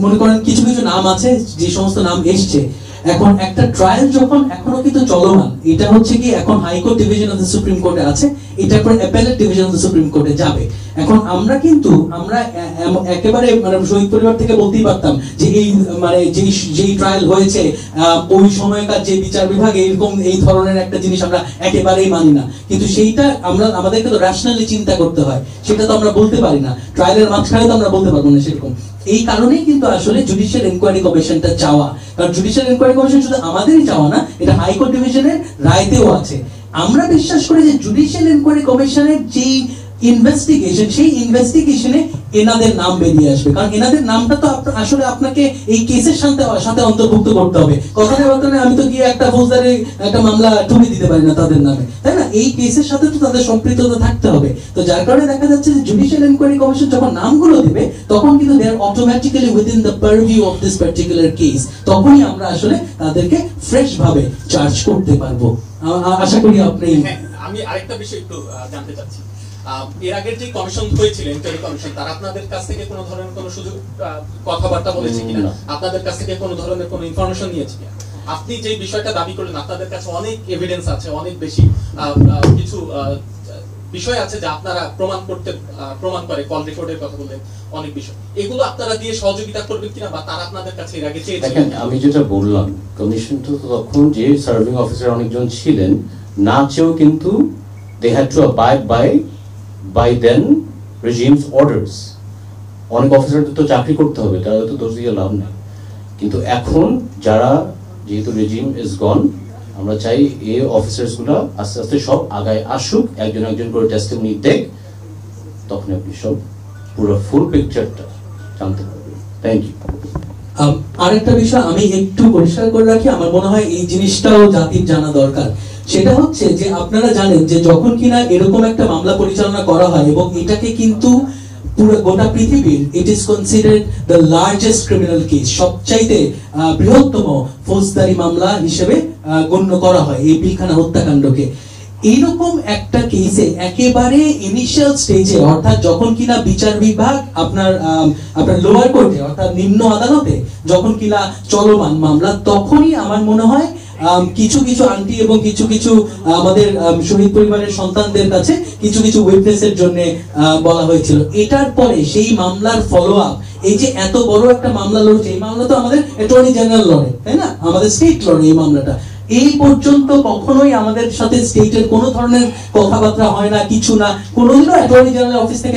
মনে করেন কিছু কিছু নাম আছে যে সমস্ত নাম এসছে, এখন একটা ট্রায়াল যখন এখনো কিন্তু চলমান, এটা হচ্ছে কি এখন high court division of the supreme কোর্টে আছে, এটা পর appellate division of the supreme কোর্টে যাবে। এখন আমরা কিন্তু একেবারে মানে শহীদ পরিবার থেকে বলতেই পারতাম যে এই মানে যেই ট্রায়াল হয়েছে ওই সময়কার যে বিচার বিভাগ এরকম এই ধরনের একটা জিনিস আমরা একেবারেই মানি না, কিন্তু সেইটা আমাদেরকে তো রেশনালি চিন্তা করতে হয়, সেটা তো আমরা বলতে পারি না, ট্রায়ালের মাঝখানে তো আমরা বলতে পারবো না সেরকম। এই কারণেই কিন্তু আসলে জুডিশিয়াল এনকোয়ারি কমিশনটা চাওয়া, কারণ জুডিশিয়াল এনকোয়ারি কমিশন শুধু আমাদেরই চাওয়া না, এটা হাইকোর্ট ডিভিশনের রায়তেও আছে। আমরা বিশ্বাস করি যে জুডিশিয়াল এনকোয়ারি কমিশনের যে ইনভেস্টিগেশন, সেই ইনভেস্টিগেশনে এনাদের নাম বেরিয়ে আসবে, কারণ এনাদের নামটা তো আসলে আপনাকে এই কেসের সাথে অন্তর্ভুক্ত করতে হবে। কথাটা বলতে আমি তো গিয়ে একটা ফৌজদারি একটা মামলা ঠুকে দিতে পারি না তাদের নামে, তাই না? এই কেসের সাথে তো তাদের সম্পৃক্ততা থাকতে হবে। তো যার কারণে দেখা যাচ্ছে যে জুডিশিয়াল এনকোয়ারি কমিশন যখন নামগুলো দেবে তখন কিন্তু they are automatically within the purview of this particular case, তখনই আমরা আসলে তাদেরকে ফ্রেশ ভাবে চার্জ করতে পারবো। আশা করি আপনি। আমি আরেকটা বিষয় একটু জানতে চাচ্ছি, এর আগের যে কমিশন হয়েছিল এনকোয়ারি কমিশন, তারা আপনাদের কাছ থেকে কোনো ধরনের কোনো সুযোগ কথাবার্তা বলেছে কিনা, আপনাদের কাছ থেকে কোনো ধরনের কোনো ইনফরমেশন নিয়েছে কিনা? আপনি যে বিষয়টা দাবি করলেন আপনাদের কাছে অনেক এভিডেন্স আছে, অনেক বেশি কিছু বিষয় আছে যা আপনারা প্রমাণ করে, কল রেকর্ডের কথা বললেন অনেক বিষয়, এগুলো আপনারা দিয়ে সহযোগিতা করবেন কিনা বা তারা আপনাদের কাছে এর আগে চেয়েছিলেন? আমি যেটা বললাম, কমিশন তো তখন যে সার্ভিং অফিসার অনেকজন ছিলেন, না চেয়েও কিন্তু they had to abide by then regime's orders. অনেক অফিসারদের তো চাকরি করতে হবে, তারা তো দোষ দিয়ে লাভ নেই। কিন্তু এখন যারা যেহেতু রেজিম ইজ গন, আমরা চাই এই অফিসারসগুলো আস্তে আস্তে সব আগায় আসুক, একজন একজন করে টেস্টিমনি দেখ, তখন আপনি সব পুরো ফুল পিকচারটা জানতে পারবেন। Thank you. আরেকটা বিষয় আমি একটু পরিষ্কার করে রাখি, আমার মনে হয় এই জিনিসটাও জাতির জানা দরকার। সেটা হচ্ছে যে আপনারা জানেন যে যখন কিনা এরকম একটা মামলা পরিচালনা করা হয় এবং এটাকে কিন্তু পুরো গোটা পৃথিবীর it is considered the largest criminal case, সবচাইতে বৃহত্তম ফৌজদারি মামলা হিসেবে গণ্য করা হয় এই পিলখানা হত্যাকাণ্ডকে। এইরকম একটা কেসে একেবারে ইনিশিয়াল স্টেজে, অর্থাৎ যখন কিনা বিচার বিভাগ আপনার লোয়ার কোর্টে অর্থাৎ নিম্ন আদালতে যখন কিনা চলমান মামলা, তখনই আমার মনে হয় কিছু কিছু আন্টি এবং কিছু কিছু আমাদের শহীদ পরিবারের সন্তানদের কাছে কিছু কিছু উইটনেসের জন্য বলা হয়েছিল। এটার পরে সেই মামলার ফলো আপ, এই যে এত বড় একটা মামলা লড়ছে, এই মামলা তো আমাদের অ্যাটর্নি জেনারেল লড়ে, তাই না? আমাদের স্টেট লড়ে এই মামলাটা। এই পর্যন্ত কখনোই আমাদের সাথে স্টেটের কোনো ধরনের কথাবার্তা হয় না, কিছু না। কোনোদিনও অ্যাটর্নি জেনারেল অফিস থেকে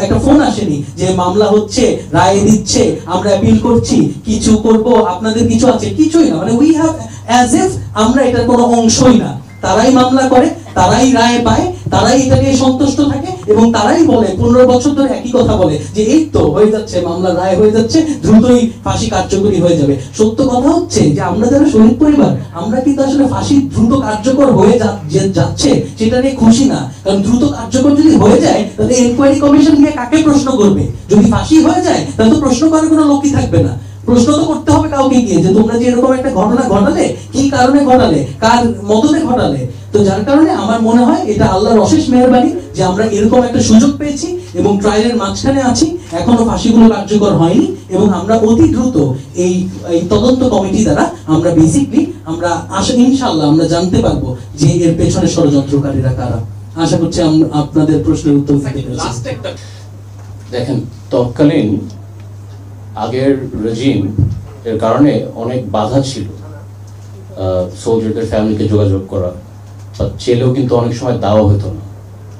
একটা ফোন আসেনি যে মামলা হচ্ছে, রায় দিচ্ছে, আমরা অ্যাপিল করছি, কিছু করব, আপনাদের কিছু আছে, কিছুই না। মানে উই হ্যাভ অ্যাজ ইফ আমরা এটার কোনো অংশই না। তারাই মামলা করে, তারাই রায় পায়, তারাই এটা নিয়ে সন্তুষ্ট থাকে এবং তারাই বলে 15 বছর ধরে একই কথা বলে যে এই তো হয়ে যাচ্ছে, মামলা রায় হয়ে যাচ্ছে, দ্রুতই ফাঁসি কার্যকরী হয়ে যাবে। সত্য কথা হচ্ছে যে আমরা যারা শহীদ পরিবার, আমরা কিন্তু আসলে ফাঁসি দ্রুত কার্যকর হয়ে যাচ্ছে সেটা নিয়ে খুশি না। কারণ দ্রুত কার্যকর যদি হয়ে যায় তাহলে এনকোয়ারি কমিশন গিয়ে কাকে প্রশ্ন করবে? যদি ফাঁসি হয়ে যায় তাহলে তো প্রশ্ন করার কোনো লোকই থাকবে না। প্রশ্ন তো করতে হবে কাউকে গিয়ে যে তোমরা যে এরকম একটা ঘটনা ঘটালে, কি কারণে ঘটালে, কার মদতে ঘটালে। তো যার কারণে আমার মনে হয় এটা আল্লাহর অশেষ মেহেরবানি যে আমরা এরকম একটা সুযোগ পেয়েছি এবং ট্রায়ালের মাঝখানে আছি, এখনো ফাঁসিগুলো কার্যকর হয়নি এবং আমরা অতি দ্রুত এই তদন্ত কমিটি দ্বারা আমরা বেসিকলি আমরা ইনশাআল্লাহ আমরা জানতে পারবো যে এর পেছনে ষড়যন্ত্রকারীরা কারা। আশা করছি আপনাদের প্রশ্নের উত্তর দিতে পেরেছি। দেখেন, তৎকালীন আগের রেজিম এর কারণে অনেক বাধা ছিল সোলজারদের ফ্যামিলিকে যোগাযোগ করা, বা চেলেও কিন্তু অনেক সময় দেওয়া হতো না,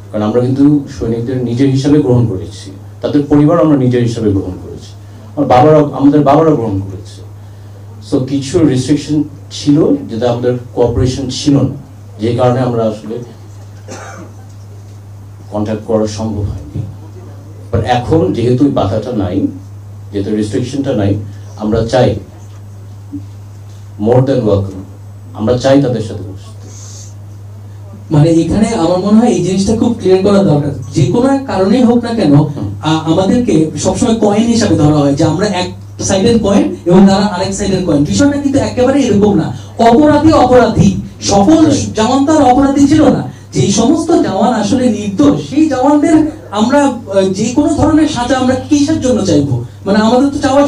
কারণ আমরা কিন্তু সৈনিকদের নিজের হিসাবে গ্রহণ করেছি, তাদের পরিবার আমরা নিজের হিসাবে গ্রহণ করেছি, আমাদের বাবারা গ্রহণ করেছে। সো কিছু রেস্ট্রিকশন ছিল যেটা আমাদের কোঅপারেশন ছিল না, যে কারণে আমরা আসলে কন্ট্যাক্ট করা সম্ভব হয়নি। বাট এখন যেহেতু বাধাটা নাই, যেহেতু রেস্ট্রিকশনটা নাই, আমরা চাই মোর দ্যান ওয়েলকাম, আমরা চাই তাদের সাথে বসতে। মানে এখানে আমার মনে হয় এই জিনিসটা খুব ক্লিয়ার করা দরকার। যে কোনো কারণেই হোক না কেন আমাদেরকে সবসময় কয়েন হিসাবে ধরা হয় যে আমরা এক সাইডের কয়েন এবং তারা আরেক সাইডের কয়েন। বিষয়টা কিন্তু একেবারে এরকম না। অপরাধী সকল জওয়ান তো আর অপরাধী ছিল না। যে সমস্ত জওয়ান আসলে নির্দোষ, সেই জওয়ানদের আমরা যে কোনো ধরনের সাজা আমরা কিসের জন্য চাইবো? মানে আমাদের তো চাওয়া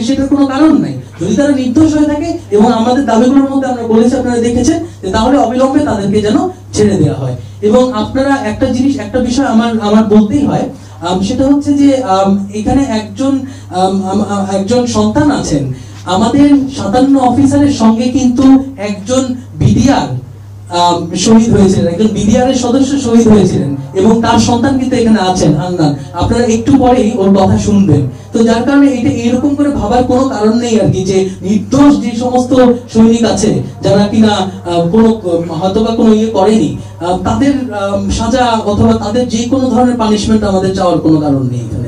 সেটার কোনো কারণ নাই। যদি তারা নির্দোষ হয়ে থাকে এবং আমাদের দাবিগুলোর মধ্যে আমরা বলেছি, আপনারা দেখেছেন, যে তাহলে অবিলম্বে তাদেরকে যেন ছেড়ে দেওয়া হয়। এবং আপনারা একটা বিষয় আমার বলতেই হয়, সেটা হচ্ছে যে এখানে একজন সন্তান আছেন, আমাদের 57 অফিসারের সঙ্গে কিন্তু একজন বিডিআর শহীদ হয়েছিলেন, একজন বিডিআর এর সদস্য শহীদ হয়েছিলেন, এবং তার সন্তান কিন্তু এখানে আছেন হান্নান। আপনারা একটু পরেই ওর কথা শুনবেন। তো যার কারণে এটা এরকম করে ভাবার কোনো কারণ নেই আর কি, যে নির্দোষ যে সমস্ত সৈনিক আছে যারা কিনা কোনো হয়তোবা কোনো ইয়ে করেনি, তাদের সাজা অথবা তাদের যে কোনো ধরনের পানিশমেন্ট আমাদের চাওয়ার কোনো কারণ নেই এখানে।